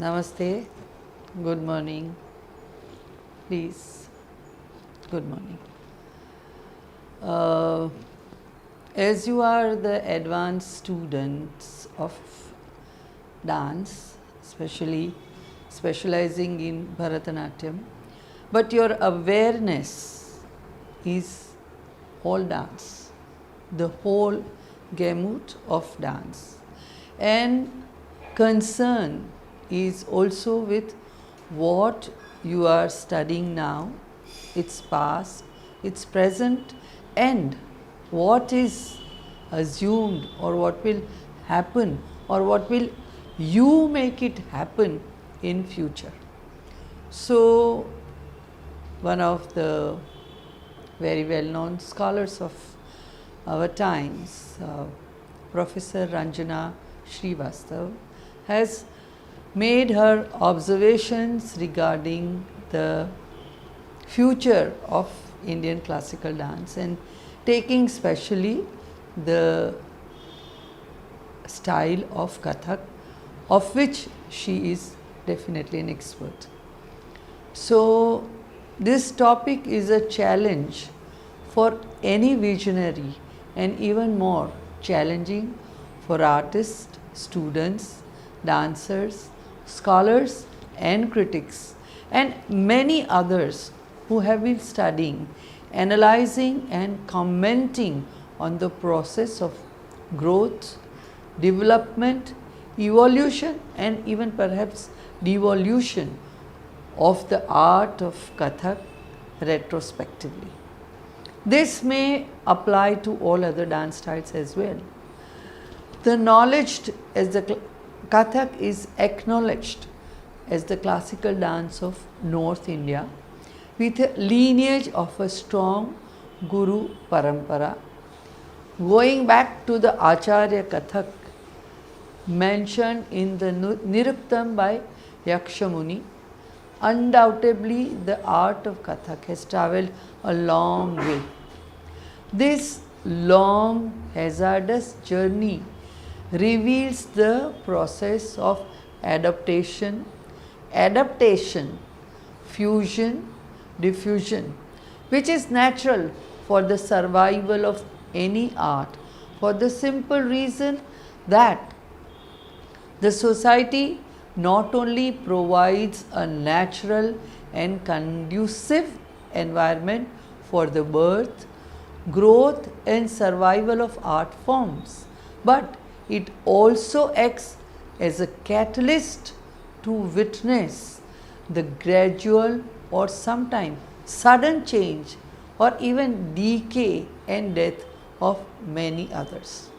Namaste. Good morning. Please. Good morning. As you are the advanced students of dance, especially specializing in Bharatanatyam, but your awareness is all dance, the whole gamut of dance, and concern is also with what you are studying now, its past, its present, and what is assumed or what will happen or what will you make it happen in future. So one of the very well known scholars of our times, Professor Ranjana Srivastav, has made her observations regarding the future of Indian classical dance and taking specially the style of Kathak, of which she is definitely an expert. So this topic is a challenge for any visionary and even more challenging for artists, students, dancers, scholars and critics and many others who have been studying, analyzing and commenting on the process of growth, development, evolution and even perhaps devolution of the art of Kathak retrospectively. This may apply to all other dance styles as well. The knowledge as the Kathak is acknowledged as the classical dance of North India with a lineage of a strong Guru Parampara going back to the Acharya Kathak mentioned in the Niruktam by Yakshamuni. Undoubtedly the art of Kathak has travelled a long way. This long hazardous journey reveals the process of adaptation, fusion, diffusion, which is natural for the survival of any art for the simple reason that the society not only provides a natural and conducive environment for the birth, growth and survival of art forms, but it also acts as a catalyst to witness the gradual or sometimes sudden change or even decay and death of many others.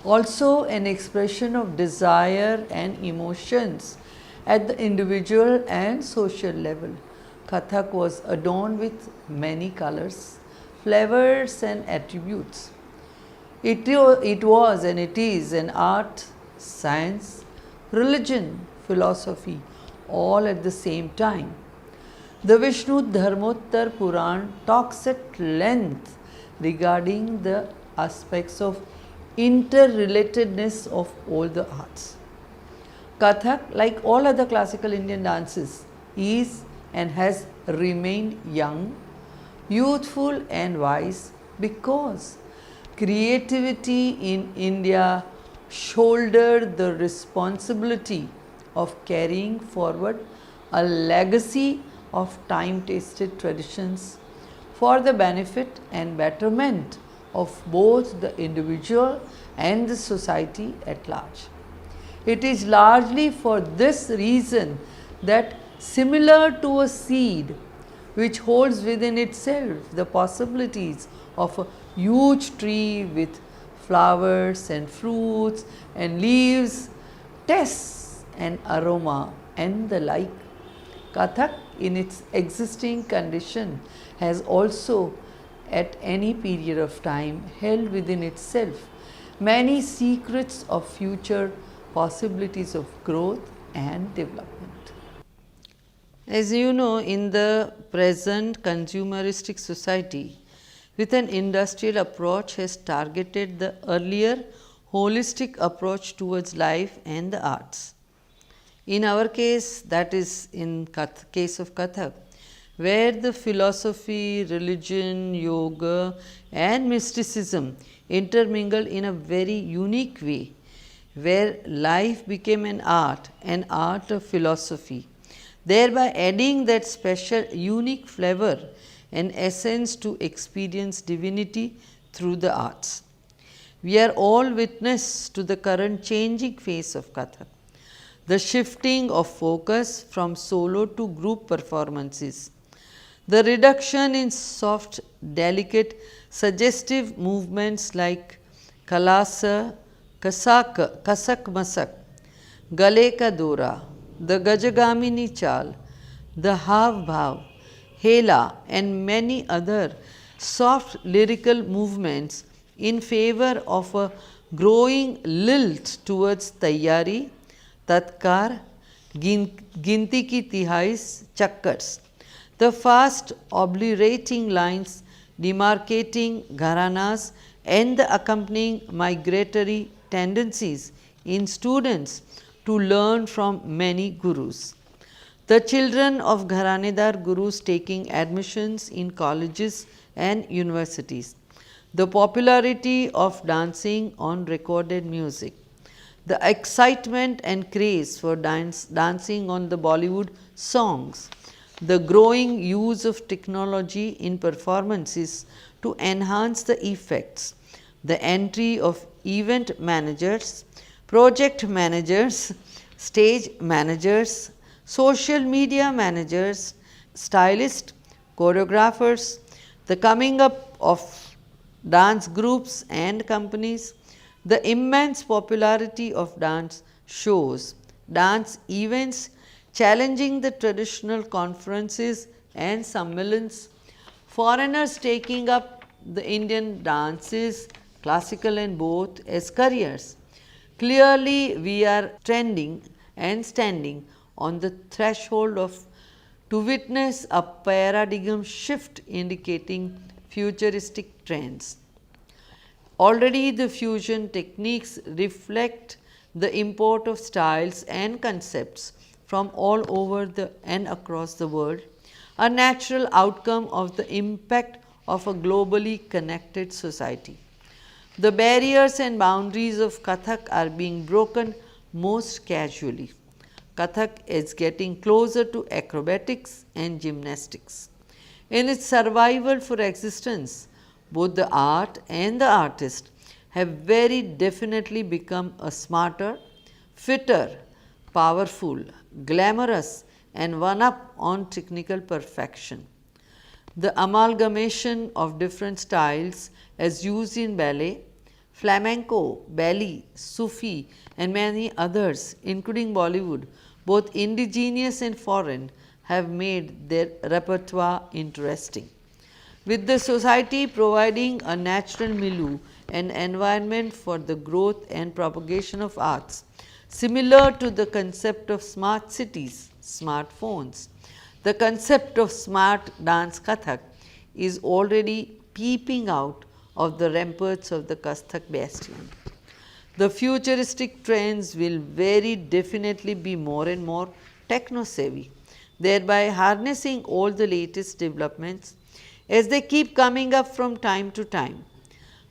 Also an expression of desire and emotions at the individual and social level. Kathak was adorned with many colors, flavors and attributes. It was and it is an art, science, religion, philosophy, all at the same time. The Vishnu Dharmottar Puran talks at length regarding the aspects of interrelatedness of all the arts. Kathak, like all other classical Indian dances, is and has remained young, youthful and wise because creativity in India shouldered the responsibility of carrying forward a legacy of time-tested traditions for the benefit and betterment of both the individual and the society at large. It is largely for this reason that, similar to a seed which holds within itself the possibilities of a huge tree with flowers and fruits and leaves, tastes and aroma and the like, Kathak in its existing condition has also at any period of time held within itself many secrets of future possibilities of growth and development. As you know, in the present consumeristic society, with an industrial approach has targeted the earlier holistic approach towards life and the arts. In our case, that is in case of Kathak, where the philosophy, religion, yoga and mysticism intermingle in a very unique way, where life became an art of philosophy, thereby adding that special unique flavor and essence to experience divinity through the arts. We are all witness to the current changing face of Kathak, the shifting of focus from solo to group performances, the reduction in soft, delicate, suggestive movements like Kalasa, Kasak Masak, Gale Ka Dora, the Gajagamini Chal, the Hav Bhav, Hela, and many other soft lyrical movements in favor of a growing lilt towards Tayyari, Tatkar, Ginti ki Tihais, Chakkars. The fast obliterating lines demarcating gharanas and the accompanying migratory tendencies in students to learn from many gurus. The children of Gharanedar gurus taking admissions in colleges and universities. The popularity of dancing on recorded music. The excitement and craze for dancing on the Bollywood songs. The growing use of technology in performances to enhance the effects. The entry of event managers, project managers, stage managers, social media managers, stylists, choreographers, the coming up of dance groups and companies, the immense popularity of dance shows, dance events challenging the traditional conferences and sammelans, foreigners taking up the Indian dances, classical and both, as careers. Clearly, we are trending and standing on the threshold of to witness a paradigm shift indicating futuristic trends. Already the fusion techniques reflect the import of styles and concepts from all over and across the world, a natural outcome of the impact of a globally connected society. The barriers and boundaries of Kathak are being broken most casually. Kathak is getting closer to acrobatics and gymnastics. In its survival for existence, both the art and the artist have very definitely become a smarter, fitter, powerful, glamorous and one up on technical perfection. The amalgamation of different styles as used in ballet, flamenco, ballet, Sufi and many others including Bollywood, both indigenous and foreign, have made their repertoire interesting. With the society providing a natural milieu and environment for the growth and propagation of arts, similar to the concept of smart cities, smartphones, the concept of smart dance Kathak is already peeping out of the ramparts of the Kathak bastion. The futuristic trends will very definitely be more and more techno savvy, thereby harnessing all the latest developments as they keep coming up from time to time.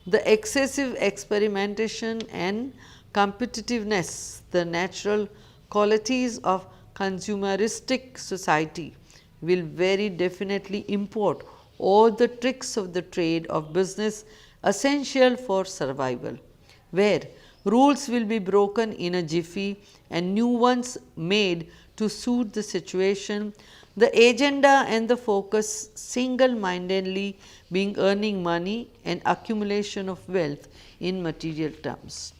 The excessive experimentation and competitiveness, the natural qualities of consumeristic society will very definitely import all the tricks of the trade of business essential for survival, where rules will be broken in a jiffy and new ones made to suit the situation, the agenda and the focus single mindedly being earning money and accumulation of wealth in material terms.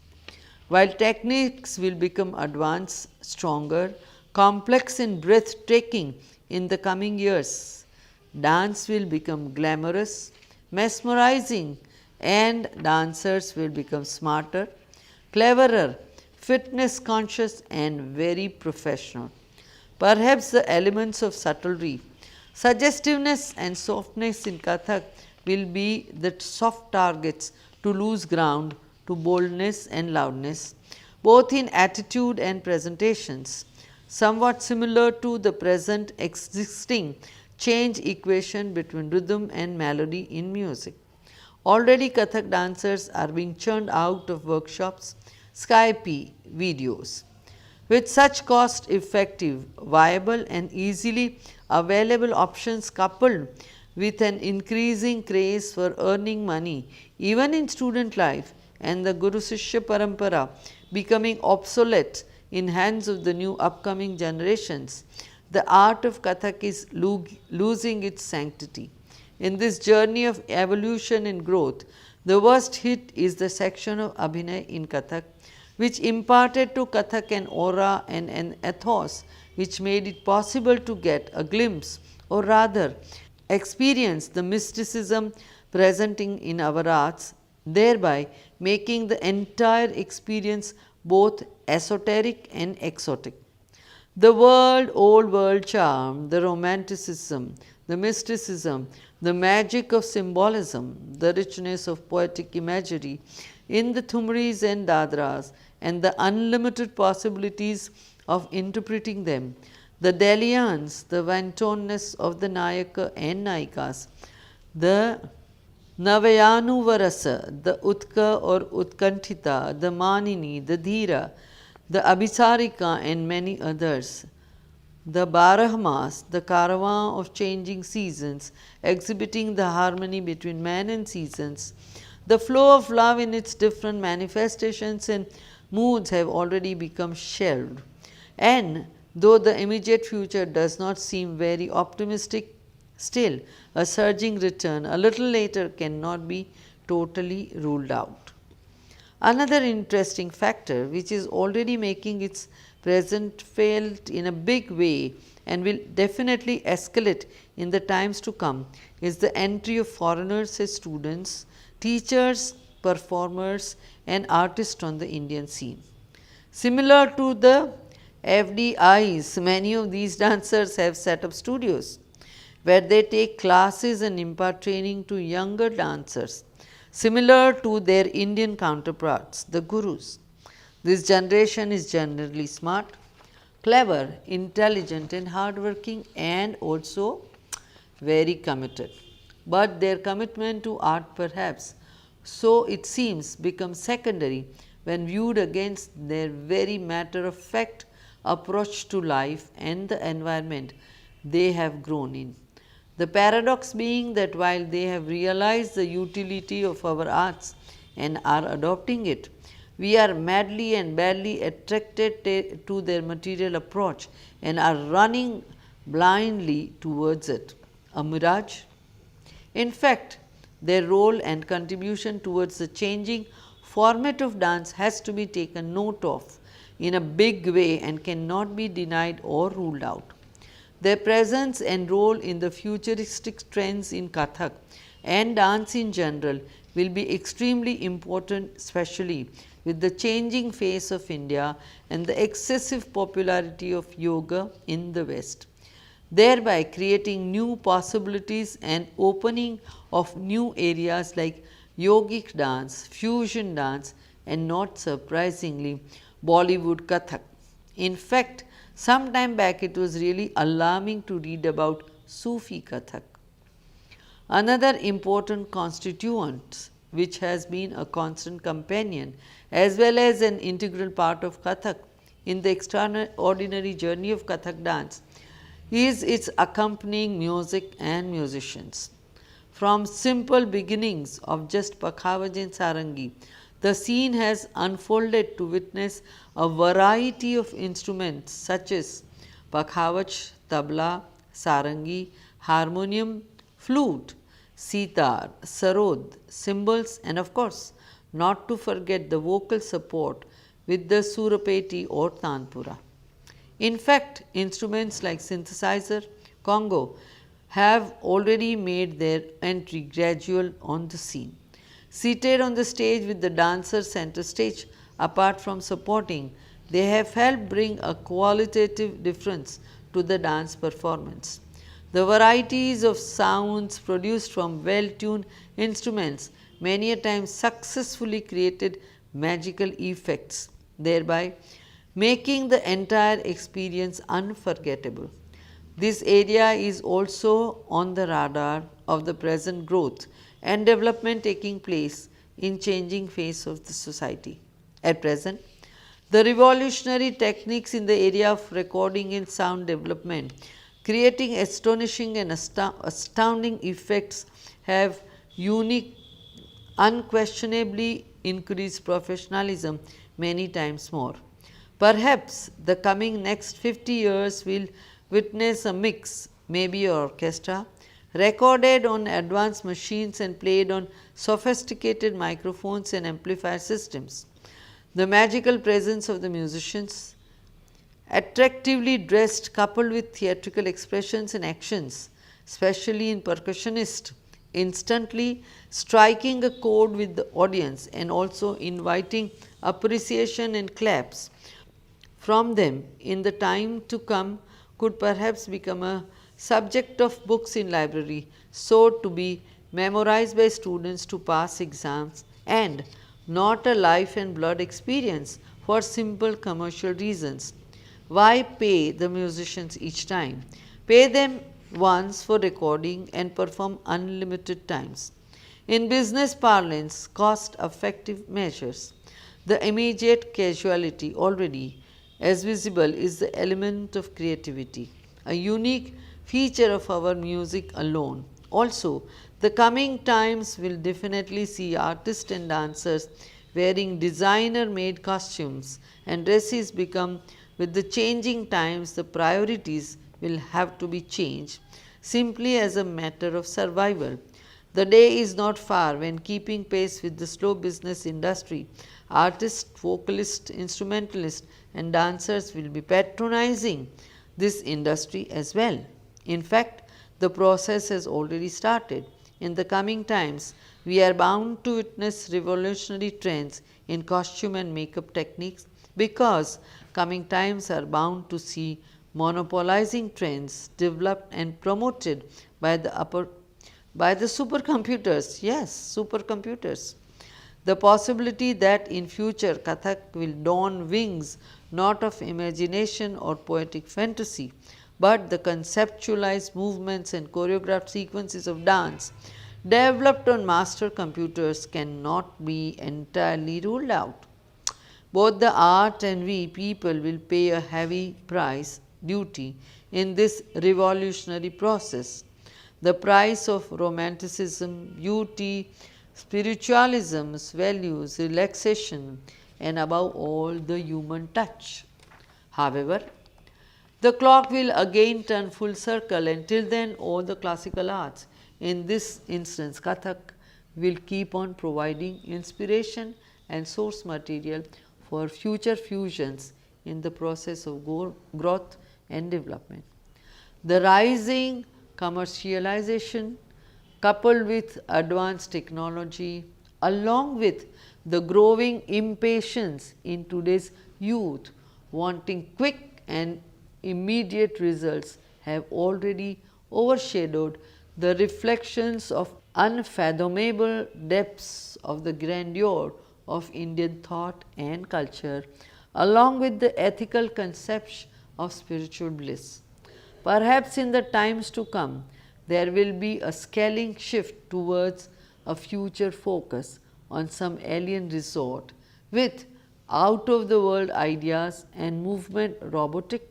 While techniques will become advanced, stronger, complex and breathtaking in the coming years, dance will become glamorous, mesmerizing and dancers will become smarter, cleverer, fitness conscious and very professional. Perhaps the elements of subtlety, suggestiveness and softness in Kathak will be the soft targets to lose ground to boldness and loudness, both in attitude and presentations. somewhat similar to the present existing change equation between rhythm and melody in music. Already Kathak dancers are being churned out of workshops, Skype videos. With such cost effective, viable and easily available options coupled with an increasing craze for earning money even in student life and the Guru Sishya Parampara becoming obsolete in hands of the new upcoming generations, the art of Kathak is losing its sanctity. In this journey of evolution and growth, the worst hit is the section of Abhinay in Kathak, which imparted to Kathak an aura and an ethos which made it possible to get a glimpse, or rather experience the mysticism presenting in our arts, thereby making the entire experience both esoteric and exotic. The old world charm, the romanticism, the mysticism, the magic of symbolism, the richness of poetic imagery in the Thumris and Dadras, and the unlimited possibilities of interpreting them, the dalliance, the wantonness of the Nayaka and Nayikas, the Navayanuvarasa, the Utka or Utkanthita, the Manini, the Dhira, the Abhisarika and many others. The Barahmas, the caravan of changing seasons, exhibiting the harmony between man and seasons. The flow of love in its different manifestations and moods have already become shelved. And though the immediate future does not seem very optimistic, still a surging return a little later cannot be totally ruled out. Another interesting factor which is already making its present felt in a big way and will definitely escalate in the times to come is the entry of foreigners as students, teachers, performers and artists on the Indian scene. Similar to the FDIs, many of these dancers have set up studios where they take classes and impart training to younger dancers, similar to their Indian counterparts, the gurus. This generation is generally smart, clever, intelligent and hardworking and also very committed. But their commitment to art perhaps, so it seems, becomes secondary when viewed against their very matter of fact approach to life and the environment they have grown in. The paradox being that while they have realized the utility of our arts and are adopting it, we are madly and badly attracted to their material approach and are running blindly towards it. A mirage? In fact, their role and contribution towards the changing format of dance has to be taken note of in a big way and cannot be denied or ruled out. Their presence and role in the futuristic trends in Kathak and dance in general will be extremely important, especially with the changing face of India and the excessive popularity of yoga in the West, thereby creating new possibilities and opening of new areas like yogic dance, fusion dance and not surprisingly Bollywood Kathak. In fact, some time back it was really alarming to read about Sufi Kathak. Another important constituent which has been a constant companion as well as an integral part of Kathak in the extraordinary journey of Kathak dance is its accompanying music and musicians. From simple beginnings of just Pakhavaj and Sarangi, the scene has unfolded to witness a variety of instruments such as Pakhavaj, tabla, sarangi, harmonium, flute, sitar, sarod, cymbals and of course not to forget the vocal support with the surapeti or tanpura. In fact, instruments like synthesizer, congo have already made their entry gradual on the scene. Seated on the stage with the dancer center stage, apart from supporting, they have helped bring a qualitative difference to the dance performance. The varieties of sounds produced from well-tuned instruments many a time successfully created magical effects, thereby making the entire experience unforgettable. This area is also on the radar of the present growth and development taking place in changing face of the society. At present, the revolutionary techniques in the area of recording and sound development, creating astonishing and astounding effects, have unique, unquestionably increased professionalism many times more. Perhaps the coming next 50 years will witness a mix, maybe an orchestra, recorded on advanced machines and played on sophisticated microphones and amplifier systems. The magical presence of the musicians, attractively dressed, coupled with theatrical expressions and actions, especially in percussionists, instantly striking a chord with the audience and also inviting appreciation and claps from them in the time to come, could perhaps become a subject of books in library, so to be memorized by students to pass exams, and not a life and blood experience for simple commercial reasons. Why pay the musicians each time? Pay them once for recording and perform unlimited times. In business parlance, cost effective measures. The immediate casualty already as visible is the element of creativity, a unique feature of our music alone. Also, the coming times will definitely see artists and dancers wearing designer made costumes and dresses become, with the changing times, the priorities will have to be changed simply as a matter of survival. The day is not far when, keeping pace with the slow business industry, artists, vocalists, instrumentalists and dancers will be patronizing this industry as well. In fact, the process has already started. In the coming times, we are bound to witness revolutionary trends in costume and makeup techniques, because coming times are bound to see monopolizing trends developed and promoted by the supercomputers. Yes, supercomputers. The possibility that in future Kathak will don wings not of imagination or poetic fantasy, but the conceptualized movements and choreographed sequences of dance developed on master computers cannot be entirely ruled out. Both the art and we people will pay a heavy price duty in this revolutionary process. The price of romanticism, beauty, spiritualism's values, relaxation, and above all the human touch. However, the clock will again turn full circle, and till then all the classical arts, in this instance Kathak, will keep on providing inspiration and source material for future fusions in the process of growth and development. The rising commercialization, coupled with advanced technology, along with the growing impatience in today's youth wanting quick and immediate results, have already overshadowed the reflections of unfathomable depths of the grandeur of Indian thought and culture, along with the ethical conception of spiritual bliss. Perhaps in the times to come, there will be a scaling shift towards a future focus on some alien resort with out of the world ideas and movement robotic.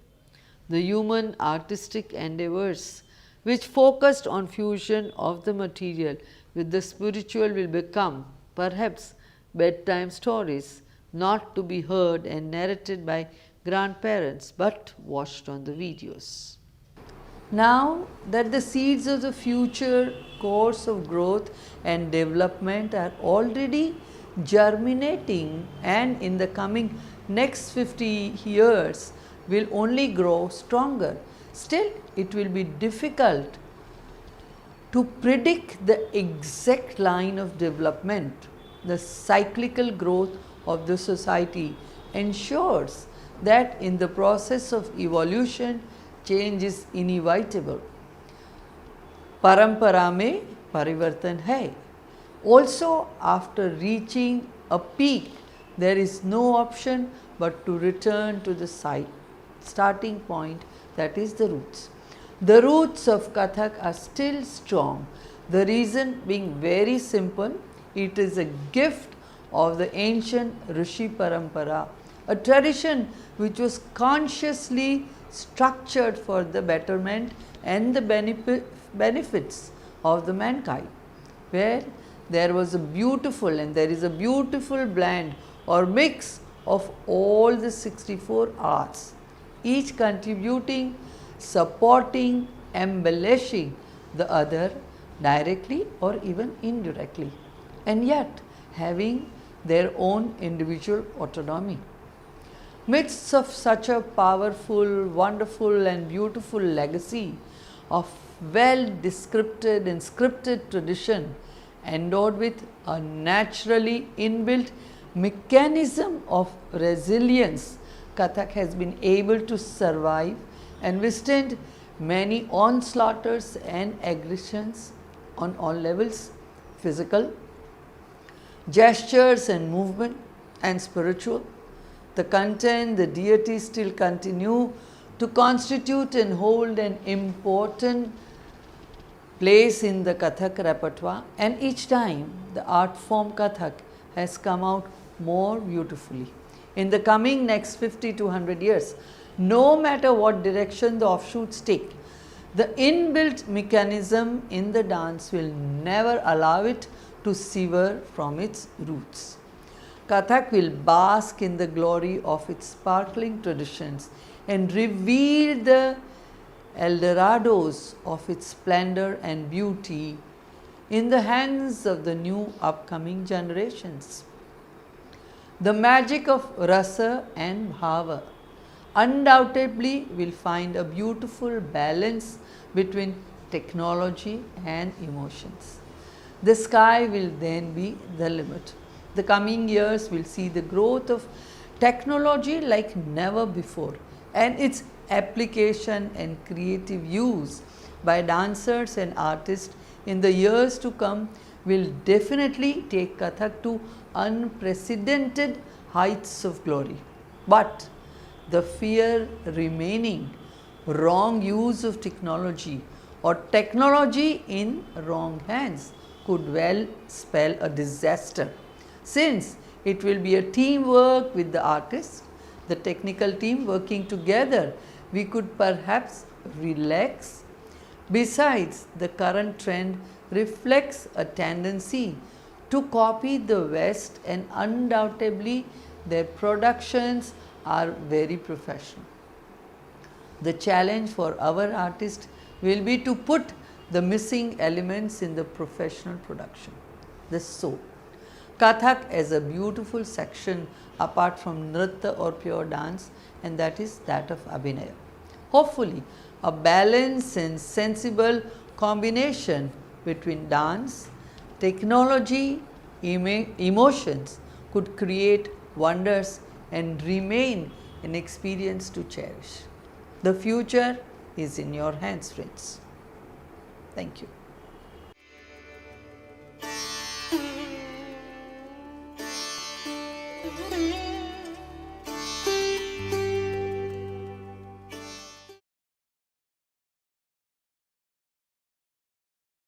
The human artistic endeavors which focused on fusion of the material with the spiritual will become perhaps bedtime stories, not to be heard and narrated by grandparents, but watched on the videos. Now that the seeds of the future course of growth and development are already germinating, and in the coming next 50 years will only grow stronger, still it will be difficult to predict the exact line of development. The cyclical growth of the society ensures that in the process of evolution, change is inevitable. Parampara में परिवर्तन है. Also, after reaching a peak, there is no option but to return to the starting point, that is the roots. The roots of Kathak are still strong. The reason being very simple, it is a gift of the ancient Rishi Parampara, a tradition which was consciously structured for the betterment and the benefits of the mankind, where there was a beautiful and there is a beautiful blend or mix of all the 64 arts, each contributing, supporting, embellishing the other directly or even indirectly, and yet having their own individual autonomy. Midst of such a powerful, wonderful and beautiful legacy of well descripted and scripted tradition, endowed with a naturally inbuilt mechanism of resilience, Kathak has been able to survive and withstand many onslaughts and aggressions on all levels: physical, gestures and movement, and spiritual. The content, the deities still continue to constitute and hold an important place in the Kathak repertoire, and each time the art form Kathak has come out more beautifully. In the coming next 50 to 100 years, no matter what direction the offshoots take, the inbuilt mechanism in the dance will never allow it to sever from its roots. Kathak will bask in the glory of its sparkling traditions and reveal the Eldorados of its splendor and beauty in the hands of the new upcoming generations. The magic of Rasa and Bhava undoubtedly will find a beautiful balance between technology and emotions. The sky will then be the limit. The coming years will see the growth of technology like never before, and its application and creative use by dancers and artists in the years to come will definitely take Kathak to unprecedented heights of glory. But the fear remaining, wrong use of technology or technology in wrong hands could well spell a disaster, since it will be a teamwork with the artists, the technical team working together. We could perhaps relax. Besides, the current trend reflects a tendency to copy the West, and undoubtedly their productions are very professional. The challenge for our artists will be to put the missing elements in the professional production, the soul. Kathak as a beautiful section apart from Nritya or pure dance, and that is that of Abhinaya. Hopefully, a balanced and sensible combination between dance, technology, emotions could create wonders and remain an experience to cherish. The future is in your hands, friends. Thank you.